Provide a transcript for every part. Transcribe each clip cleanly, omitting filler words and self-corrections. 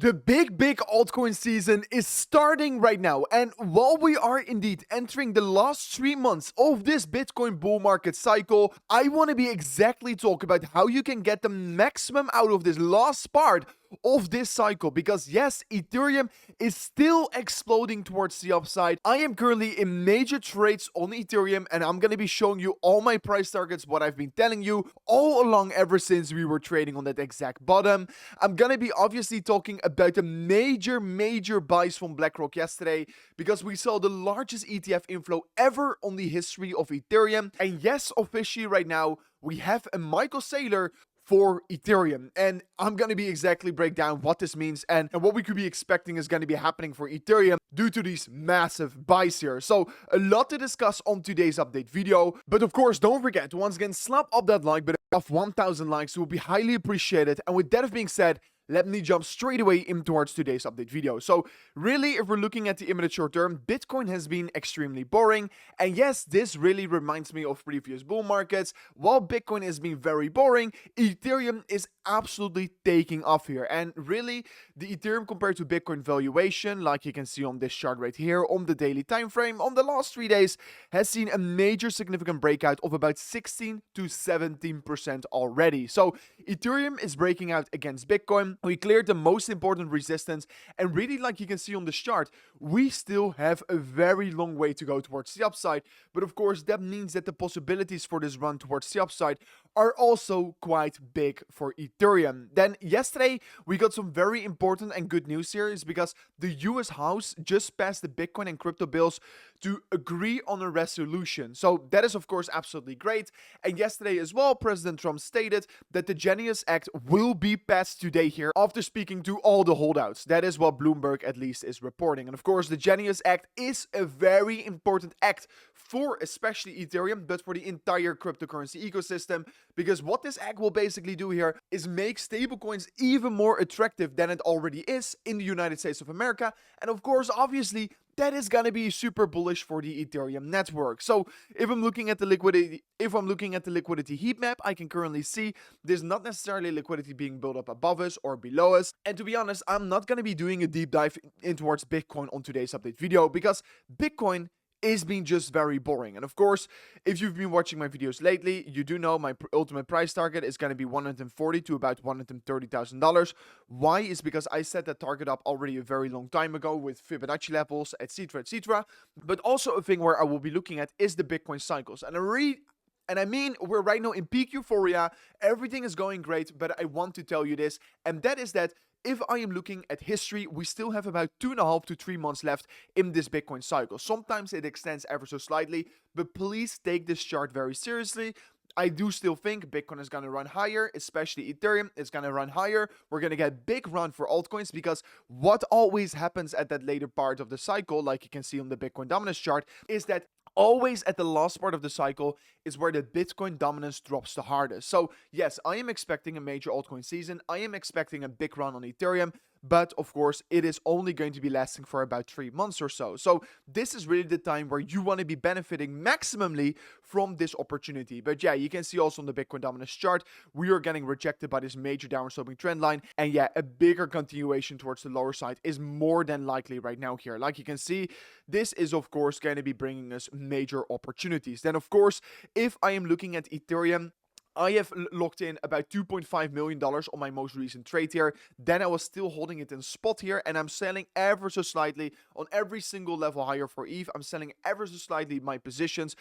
The big altcoin season is starting right now, and while we are indeed entering the last 3 months of this Bitcoin bull market cycle, I want to be exactly talk about how you can get the maximum out of this last part of this cycle, because yes, Ethereum is still exploding towards the upside. I am currently in major trades on Ethereum, and I'm going to be showing you all my price targets, what I've been telling you all along ever since we were trading on that exact bottom. I'm going to be obviously talking about the major buys from BlackRock yesterday, because we saw the largest ETF inflow ever on the history of Ethereum. And yes, officially right now we have a Michael Saylor for Ethereum, and I'm gonna be exactly break down what this means and what we could be expecting is gonna be happening for Ethereum due to these massive buys here. So a lot to discuss on today's update video, but of course don't forget to once again slap up that like button. Of 1,000 likes, it will be highly appreciated. And with that being said, let me jump straight away in towards today's update video. So really, if we're looking at the immediate short term, Bitcoin has been extremely boring. And yes, this really reminds me of previous bull markets. While Bitcoin has been very boring, Ethereum is absolutely taking off here. And really, the Ethereum compared to Bitcoin valuation, like you can see on this chart right here, on the daily time frame, on the last 3 days, has seen a major significant breakout of about 16 to 17% already. So Ethereum is breaking out against Bitcoin. We cleared the most important resistance, and really, like you can see on this chart, we still have a very long way to go towards the upside. But of course, that means that the possibilities for this run towards the upside are also quite big for Ethereum. Then yesterday, we got some very important and good news here, is because the US House just passed the Bitcoin and crypto bills to agree on a resolution. So that is of course absolutely great. And yesterday as well, President Trump stated that the Genius Act will be passed today here after speaking to all the holdouts. That is what Bloomberg at least is reporting. And of course, the Genius Act is a very important act for especially Ethereum, but for the entire cryptocurrency ecosystem, because what this act will basically do here is make stablecoins even more attractive than it already is in the United States of America. And of course, obviously, that is going to be super bullish for the Ethereum network. So if I'm looking at the liquidity heat map, I can currently see there's not necessarily liquidity being built up above us or below us. And to be honest, I'm not going to be doing a deep dive in towards Bitcoin on today's update video, because Bitcoin is being just very boring. And of course, if you've been watching my videos lately, you do know my ultimate price target is going to be $140 to about $130,000. Why? Is because I set that target up already a very long time ago with Fibonacci levels, etc. But also a thing where I will be looking at is the Bitcoin cycles. And I mean, we're right now in peak euphoria. Everything is going great, but I want to tell you this, and that is that if I am looking at history, we still have about 2.5 to 3 months left in this Bitcoin cycle. Sometimes it extends ever so slightly, but please take this chart very seriously. I do still think Bitcoin is going to run higher, especially Ethereum is going to run higher. We're going to get a big run for altcoins, because what always happens at that later part of the cycle, like you can see on the Bitcoin dominance chart, is that always at the last part of the cycle is where the Bitcoin dominance drops the hardest. So yes, I am expecting a major altcoin season. I am expecting a big run on Ethereum. But of course, it is only going to be lasting for about 3 months or so. So this is really the time where you want to be benefiting maximally from this opportunity. But yeah, you can see also on the Bitcoin dominance chart, we are getting rejected by this major downward sloping trend line. And yeah, a bigger continuation towards the lower side is more than likely right now here. Like you can see, this is of course going to be bringing us major opportunities. Then of course, if I am looking at Ethereum, I have locked in about $2.5 million on my most recent trade here. Then I was still holding it in spot here, and I'm selling ever so slightly on every single level higher for ETH. I'm selling ever so slightly my positions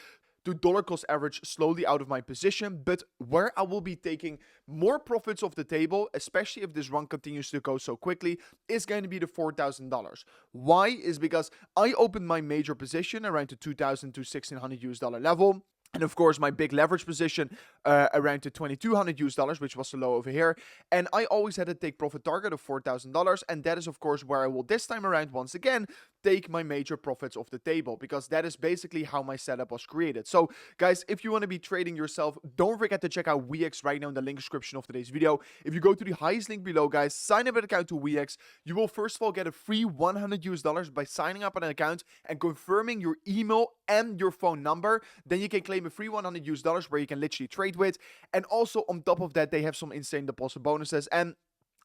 to dollar cost average slowly out of my position. But where I will be taking more profits off the table, especially if this run continues to go so quickly, is going to be the $4,000. Why? Is because I opened my major position around the $2,000 to $1,600 level. And of course, my big leverage position around the $2,200, which was the low over here. And I always had a take profit target of $4,000. And that is, of course, where I will this time around, once again, take my major profits off the table, because that is basically how my setup was created. So guys, if you want to be trading yourself, don't forget to check out WeX right now in the link description of today's video. If you go to the highest link below, guys, sign up an account to WeX. You will first of all get a free $100 by signing up on an account and confirming your email and your phone number. Then you can claim a free $100 where you can literally trade with. And also on top of that, they have some insane deposit bonuses. And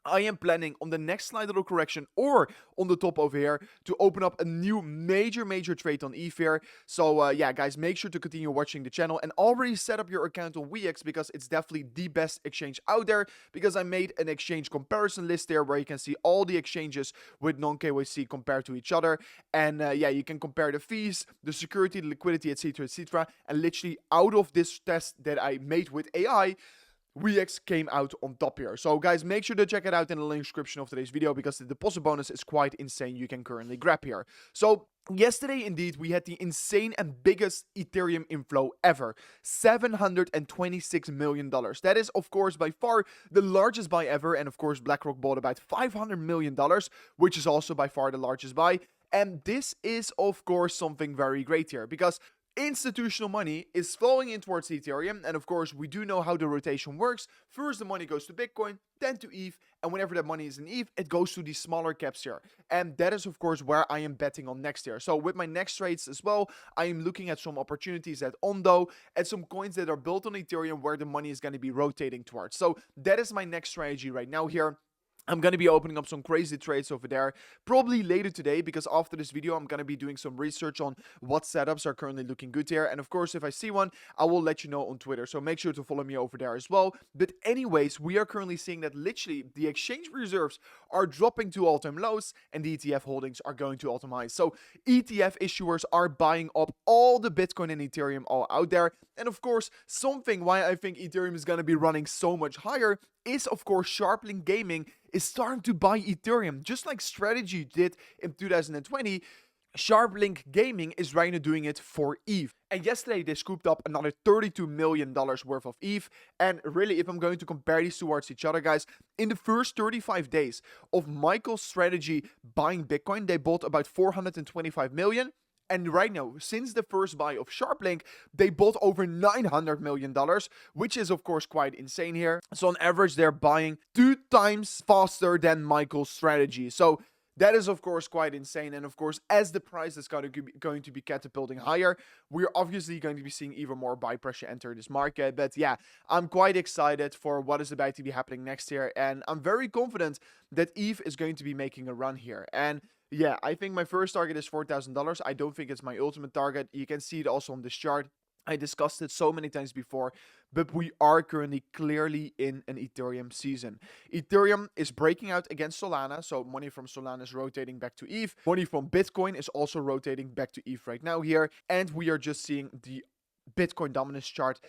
I am planning on the next slight little correction or on the top over here to open up a new major trade on Ether. So yeah, guys, make sure to continue watching the channel and already set up your account on WeX because it's definitely the best exchange out there, because I made an exchange comparison list there where you can see all the exchanges with non-KYC compared to each other. And yeah, you can compare the fees, the security, the liquidity, etc. And literally out of this test that I made with AI, WeX came out on top here. So guys, make sure to check it out in the link description of today's video because the deposit bonus is quite insane you can currently grab here. So yesterday, indeed, we had the insane and biggest Ethereum inflow ever, $726 million. That is, of course, by far the largest buy ever. And of course, BlackRock bought about $500 million, which is also by far the largest buy. And this is, of course, something very great here because institutional money is flowing in towards Ethereum, and of course we do know how the rotation works. First the money goes to Bitcoin, then to ETH, and whenever that money is in ETH, it goes to these smaller caps here. And that is of course where I am betting on next year. So with my next trades as well, I am looking at some opportunities at Ondo, at some coins that are built on Ethereum where the money is going to be rotating towards. So that is my next strategy right now here. I'm going to be opening up some crazy trades over there probably later today, because after this video I'm going to be doing some research on what setups are currently looking good here. And of course, if I see one, I will let you know on Twitter. So make sure to follow me over there as well. But anyways, we are currently seeing that literally the exchange reserves are dropping to all-time lows and the ETF holdings are going to all-time highs. So ETF issuers are buying up all the Bitcoin and Ethereum all out there. And of course, something why I think Ethereum is going to be running so much higher is, of course, Sharplink Gaming is starting to buy Ethereum. Just like Strategy did in 2020, Sharplink Gaming is right now doing it for ETH. And yesterday they scooped up another $32 million worth of ETH. And really, if I'm going to compare these towards each other, guys, in the first 35 days of Michael's strategy buying Bitcoin, they bought about 425 million. And right now, since the first buy of Sharplink, they bought over $900 million, which is of course quite insane here. So on average, they're buying 2 times faster than Michael's strategy. So that is of course quite insane. And of course, as the price is going to be catapulting higher, we're obviously going to be seeing even more buy pressure enter this market. But yeah, I'm quite excited for what is about to be happening next year. And I'm very confident that ETH is going to be making a run here. And yeah, I think my first target is $4,000. I don't think it's my ultimate target. You can see it also on this chart. I discussed it so many times before, but we are currently clearly in an Ethereum season. Ethereum is breaking out against Solana, so money from Solana is rotating back to ETH. Money from Bitcoin is also rotating back to ETH right now here, and we are just seeing the Bitcoin dominance chart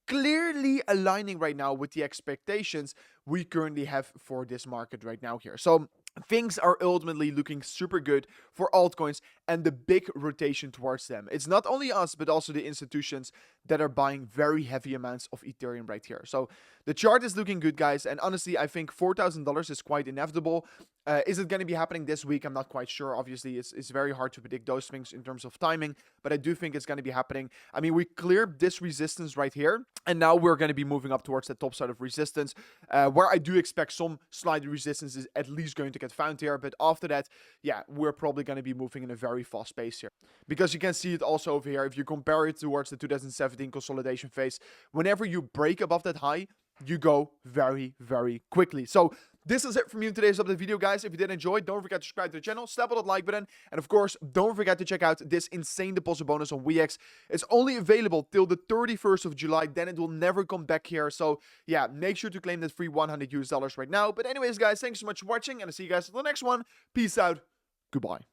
clearly aligning right now with the expectations we currently have for this market right now here. So things are ultimately looking super good for altcoins and the big rotation towards them. It's not only us, but also the institutions that are buying very heavy amounts of Ethereum right here. So the chart is looking good, guys. And honestly, I think $4,000 is quite inevitable. Is it going to be happening this week? I'm not quite sure. Obviously, it's very hard to predict those things in terms of timing, but I do think it's going to be happening. I mean, we cleared this resistance right here, and now we're going to be moving up towards the top side of resistance, where I do expect some slight resistance is at least going to get found here. But after that, yeah, we're probably going to be moving in a very fast pace here, because you can see it also over here. If you compare it towards the 2017 consolidation phase, whenever you break above that high, you go very quickly. So this is it from me in today's update video, guys. If you did enjoy, don't forget to subscribe to the channel, slap on that like button, and of course, don't forget to check out this insane deposit bonus on WeX. It's only available till the 31st of July, then it will never come back here. So yeah, make sure to claim that free $100 right now. But anyways, guys, thanks so much for watching, and I'll see you guys in the next one. Peace out. Goodbye.